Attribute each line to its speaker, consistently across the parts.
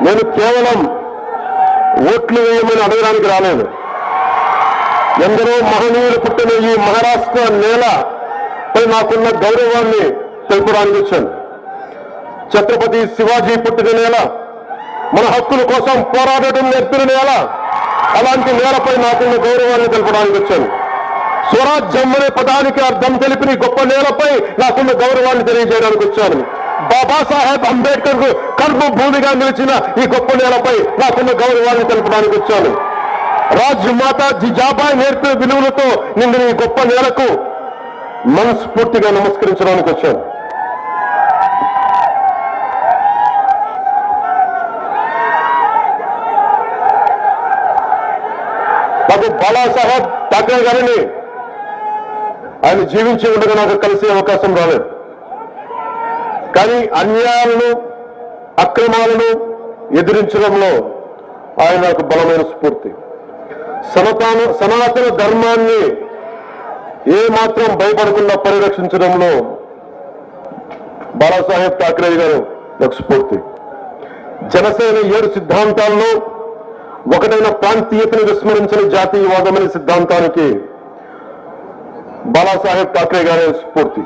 Speaker 1: నేను కేవలం ఓట్లు వేయమని అడగడానికి రాలేదు. ఎందరో మహనీయులు పుట్టిన ఈ మహారాష్ట్ర నేలపై నాకున్న గౌరవాన్ని తెలుపడానికి వచ్చాను. ఛత్రపతి శివాజీ పుట్టిన నేల, మన హక్కుల కోసం పోరాడటం నేర్పిన నేల, అలాంటి నేలపై నాకున్న గౌరవాన్ని తెలపడానికి వచ్చాను. స్వరాజ్యం అనే పదానికి అర్థం తెలిపిన గొప్ప నేలపై నాకున్న గౌరవాన్ని తెలియజేయడానికి వచ్చాను. బాబాసాహెబ్ అంబేద్కర్ కర్మభూమిగా నిలిచిన ఈ గొప్ప నేలపై నాకున్న గౌరవాన్ని తెలపడానికి వచ్చాను. రాజ్మాత జిజాబాయి నేర్పిన విలువలతో నిండిన ఈ గొప్ప నేలకు మనస్ఫూర్తిగా నమస్కరించడానికి వచ్చాను. నాకు బాలాసాహెబ్ ఠాక్రే గారిని ఆయన జీవించి ఉండగా నాకు కలిసే అవకాశం రాలేదు. కానీ అన్యాయాలను, అక్రమాలను ఎదిరించడంలో ఆయన నాకు బలమైన స్ఫూర్తి. సనాతన ధర్మాన్ని ఏమాత్రం భయపడకుండా పరిరక్షించడంలో బాలాసాహెబ్ ఠాక్రే గారు నాకు స్ఫూర్తి. జనసేన 7 సిద్ధాంతాల్లో ఒకటైన ప్రాంతీయతను విస్మరించిన జాతీయవాదం అనే సిద్ధాంతానికి బాలాసాహెబ్ ఠాక్రే గారి స్ఫూర్తి.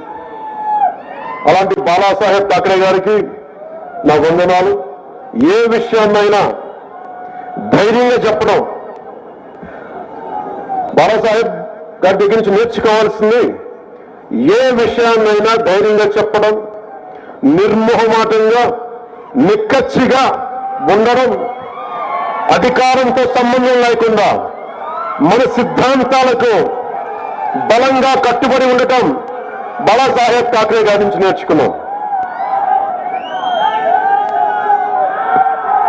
Speaker 1: అలాంటి బాలాసాహెబ్ ఠాక్రే గారికి నా వందనాలు. ఏ విషయాన్నైనా ధైర్యంగా చెప్పడం, బాలాసాహెబ్ గారి దగ్గర నుంచి నేర్చుకోవాల్సింది ఏ విషయాన్నైనా ధైర్యంగా చెప్పడం, నిర్మోహమాటంగా నిక్కచ్చిగా ఉండడం, అధికారంతో సంబంధం లేకుండా మన సిద్ధాంతాలకు బలంగా కట్టుబడి ఉండటం బాలాసాహెబ్ ఠాక్రే గారి నుంచి నేర్చుకున్నాం.